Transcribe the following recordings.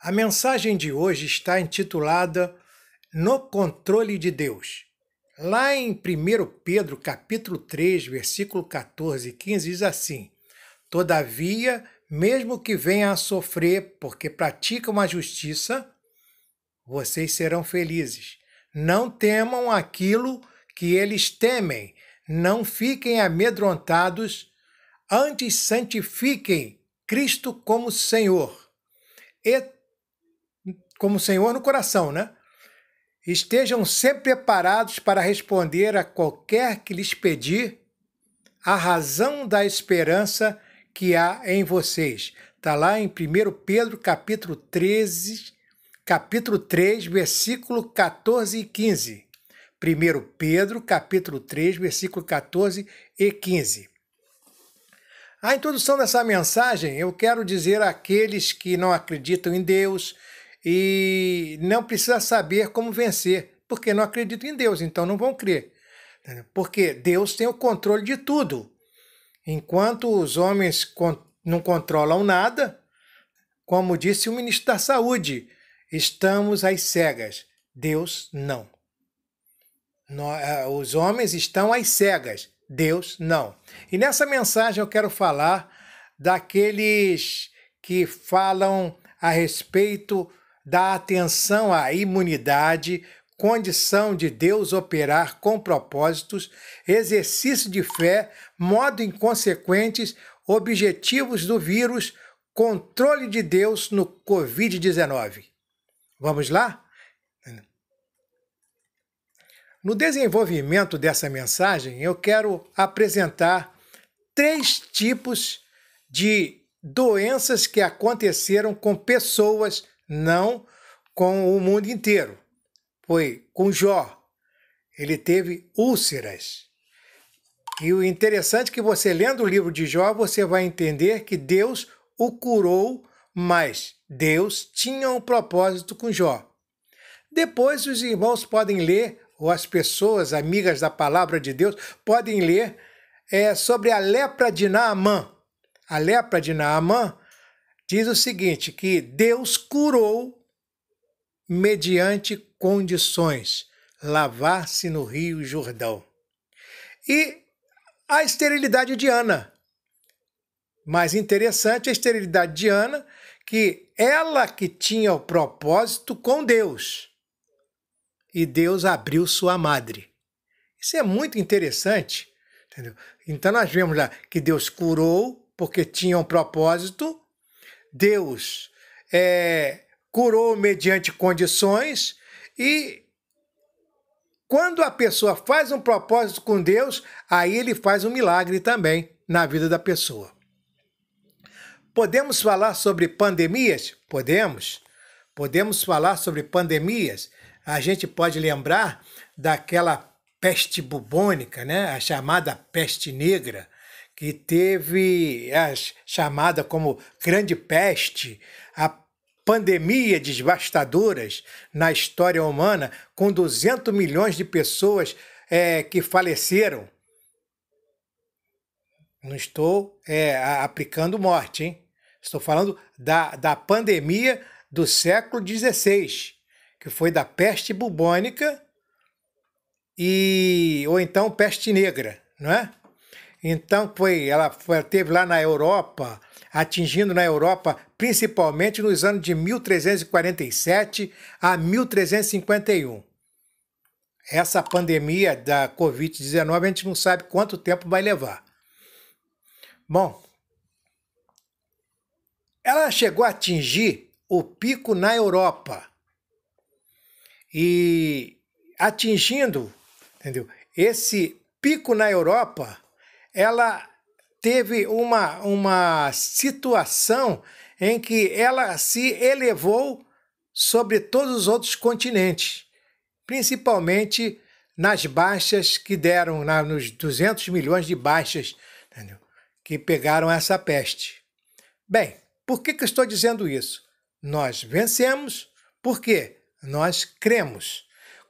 A mensagem de hoje está intitulada No Controle de Deus. Lá em 1 Pedro, capítulo 3, versículo 14 e 15, diz assim: Todavia, mesmo que venham a sofrer porque praticam a justiça, vocês serão felizes. Não temam aquilo que eles temem, não fiquem amedrontados, antes santifiquem Cristo como Senhor. E como Senhor no coração, né? Estejam sempre preparados para responder a qualquer que lhes pedir a razão da esperança que há em vocês. Está lá em 1 Pedro, capítulo 3, versículo 14 e 15. 1 Pedro, capítulo 3, versículo 14 e 15. A introdução dessa mensagem, eu quero dizer àqueles que não acreditam em Deus e não precisam saber como vencer, porque não acreditam em Deus, então não vão crer. Porque Deus tem o controle de tudo. Enquanto os homens não controlam nada, como disse o ministro da Saúde, estamos às cegas. Deus não. Os homens estão às cegas. Deus não. E nessa mensagem eu quero falar daqueles que falam a respeito da atenção à imunidade, condição de Deus operar com propósitos, exercício de fé, modo inconsequentes, objetivos do vírus, controle de Deus no Covid-19. Vamos lá? No desenvolvimento dessa mensagem, eu quero apresentar 3 tipos de doenças que aconteceram com pessoas, não com o mundo inteiro. Foi com Jó. Ele teve úlceras. E o interessante é que você, lendo o livro de Jó, você vai entender que Deus o curou, mas Deus tinha um propósito com Jó. Depois os irmãos podem ler, ou as pessoas amigas da palavra de Deus podem ler sobre a lepra de Naamã. A lepra de Naamã diz o seguinte, que Deus curou mediante condições, lavar-se no Rio Jordão. E a esterilidade de Ana. Mais interessante, a esterilidade de Ana, que ela que tinha o propósito com Deus. E Deus abriu sua madre. Isso é muito interessante, entendeu? Então nós vemos lá que Deus curou porque tinha um propósito, Deus curou mediante condições e quando a pessoa faz um propósito com Deus, aí ele faz um milagre também na vida da pessoa. Podemos falar sobre pandemias? Podemos. Podemos falar sobre pandemias. A gente pode lembrar daquela peste bubônica, né? A chamada peste negra, que teve a chamada como grande peste, a pandemia devastadoras na história humana, com 200 milhões de pessoas que faleceram. Não estou aplicando morte, hein? Estou falando da pandemia do século XVI, que foi da peste bubônica ou então peste negra, não é? Então ela teve lá na Europa, atingindo na Europa, principalmente nos anos de 1347 a 1351. Essa pandemia da Covid-19 a gente não sabe quanto tempo vai levar. Bom, ela chegou a atingir o pico na Europa. E atingindo, entendeu? Esse pico na Europa, ela teve uma situação em que ela se elevou sobre todos os outros continentes, principalmente nas baixas que deram, nos 200 milhões de baixas, entendeu? Que pegaram essa peste. Bem, por que eu estou dizendo isso? Nós vencemos, por quê? Nós cremos.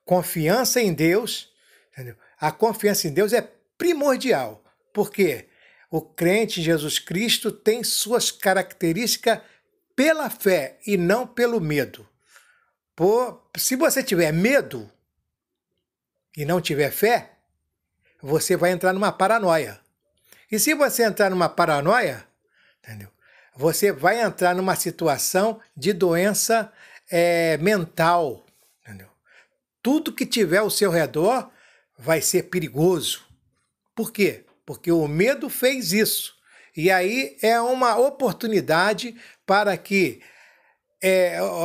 Confiança em Deus, entendeu? A confiança em Deus é primordial, porque o crente em Jesus Cristo tem suas características pela fé e não pelo medo. Se você tiver medo e não tiver fé, você vai entrar numa paranoia. E se você entrar numa paranoia, entendeu? Você vai entrar numa situação de doença mental. Entendeu? Tudo que tiver ao seu redor vai ser perigoso. Por quê? Porque o medo fez isso. E aí é uma oportunidade para que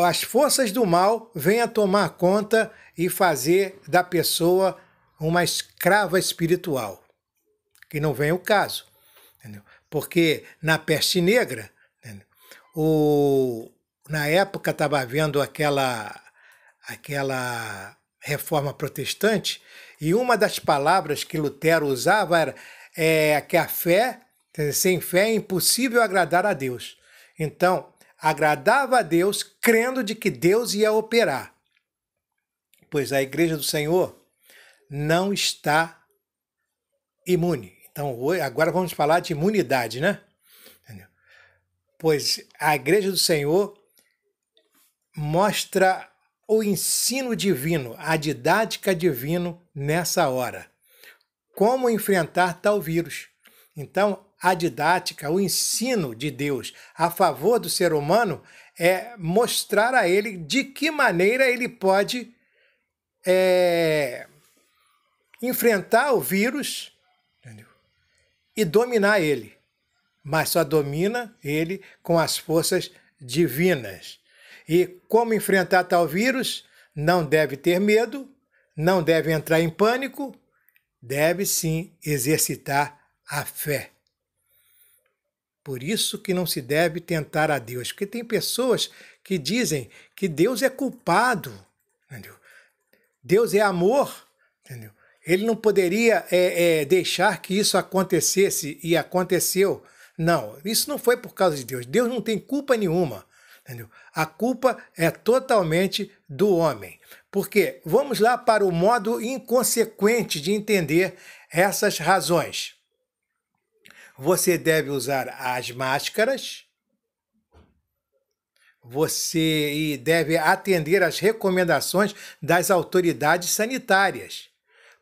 as forças do mal venham tomar conta e fazer da pessoa uma escrava espiritual. Que não vem o caso. Entendeu? Porque na peste negra, entendeu? Na época estava havendo aquela reforma protestante, e uma das palavras que Lutero usava era que a fé, sem fé é impossível agradar a Deus. Então, agradava a Deus crendo de que Deus ia operar. Pois a Igreja do Senhor não está imune. Então, agora vamos falar de imunidade, né? Entendeu? Pois a Igreja do Senhor mostra o ensino divino, a didática divina nessa hora. Como enfrentar tal vírus. Então, a didática, o ensino de Deus a favor do ser humano é mostrar a ele de que maneira ele pode enfrentar o vírus, entendeu? E dominar ele. Mas só domina ele com as forças divinas. E como enfrentar tal vírus? Não deve ter medo, não deve entrar em pânico, deve sim exercitar a fé. Por isso que não se deve tentar a Deus, porque tem pessoas que dizem que Deus é culpado, entendeu? Deus é amor, entendeu? Ele não poderia deixar que isso acontecesse e aconteceu. Não, isso não foi por causa de Deus. Deus não tem culpa nenhuma. Entendeu? A culpa é totalmente do homem. Porque vamos lá para o modo inconsequente de entender essas razões. Você deve usar as máscaras, você deve atender às recomendações das autoridades sanitárias,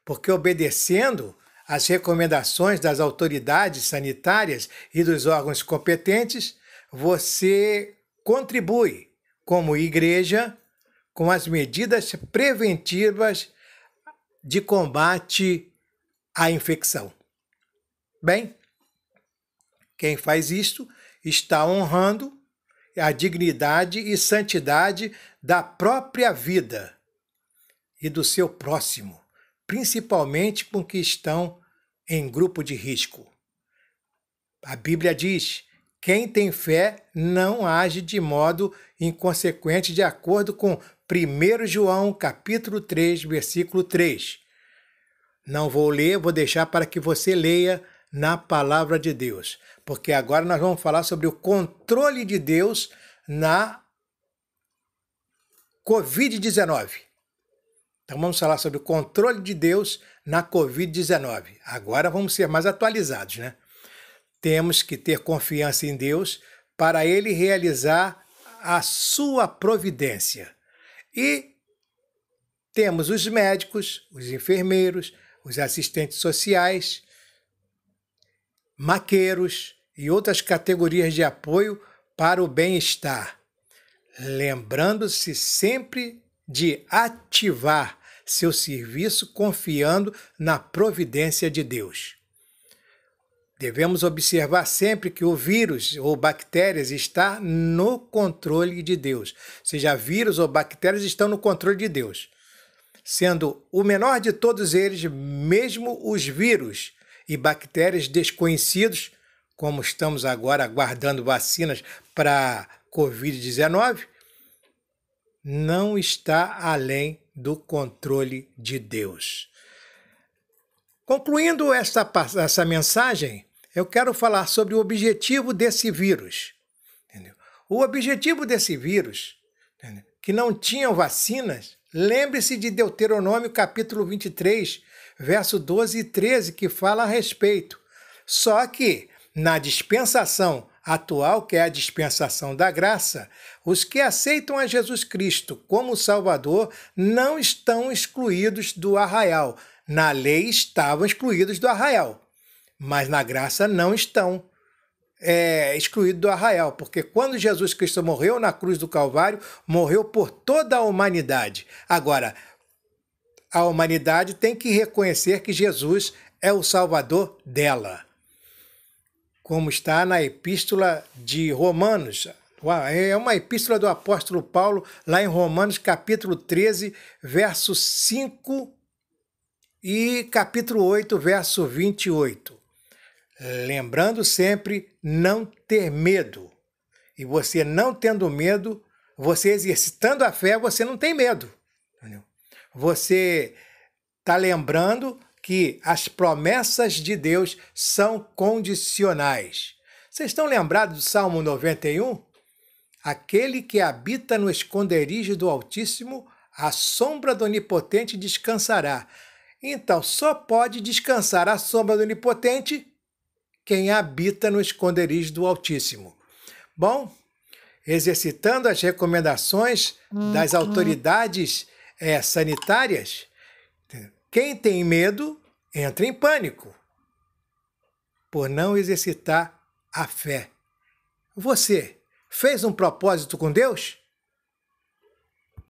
porque obedecendo às recomendações das autoridades sanitárias e dos órgãos competentes, você contribui, como igreja, com as medidas preventivas de combate à infecção. Bem, quem faz isto está honrando a dignidade e santidade da própria vida e do seu próximo, principalmente com que estão em grupo de risco. A Bíblia diz: quem tem fé não age de modo inconsequente, de acordo com 1 João, capítulo 3, versículo 3. Não vou ler, vou deixar para que você leia na palavra de Deus. Porque agora nós vamos falar sobre o controle de Deus na Covid-19. Então vamos falar sobre o controle de Deus na Covid-19. Agora vamos ser mais atualizados, né? Temos que ter confiança em Deus para Ele realizar a sua providência. E temos os médicos, os enfermeiros, os assistentes sociais, maqueiros e outras categorias de apoio para o bem-estar. Lembrando-se sempre de ativar seu serviço confiando na providência de Deus. Devemos observar sempre que o vírus ou bactérias está no controle de Deus. Ou seja, vírus ou bactérias estão no controle de Deus. Sendo o menor de todos eles, mesmo os vírus e bactérias desconhecidos, como estamos agora aguardando vacinas para Covid-19, não está além do controle de Deus. Concluindo essa mensagem, eu quero falar sobre o objetivo desse vírus. Entendeu? O objetivo desse vírus, entendeu? Que não tinham vacinas, lembre-se de Deuteronômio capítulo 23, verso 12 e 13, que fala a respeito. Só que, na dispensação atual, que é a dispensação da graça, os que aceitam a Jesus Cristo como Salvador não estão excluídos do arraial. Na lei estavam excluídos do arraial, mas na graça não estão excluídos do arraial, porque quando Jesus Cristo morreu na cruz do Calvário, morreu por toda a humanidade. Agora, a humanidade tem que reconhecer que Jesus é o Salvador dela, como está na Epístola de Romanos. É uma epístola do apóstolo Paulo, lá em Romanos, capítulo 13, verso 5 e capítulo 8, verso 28. Lembrando sempre não ter medo. E você não tendo medo, você exercitando a fé, você não tem medo. Entendeu? Você está lembrando que as promessas de Deus são condicionais. Vocês estão lembrados do Salmo 91? Aquele que habita no esconderijo do Altíssimo, à sombra do Onipotente descansará. Então, só pode descansar à sombra do Onipotente quem habita no esconderijo do Altíssimo. Bom, exercitando as recomendações das autoridades sanitárias, quem tem medo entra em pânico por não exercitar a fé. Você fez um propósito com Deus?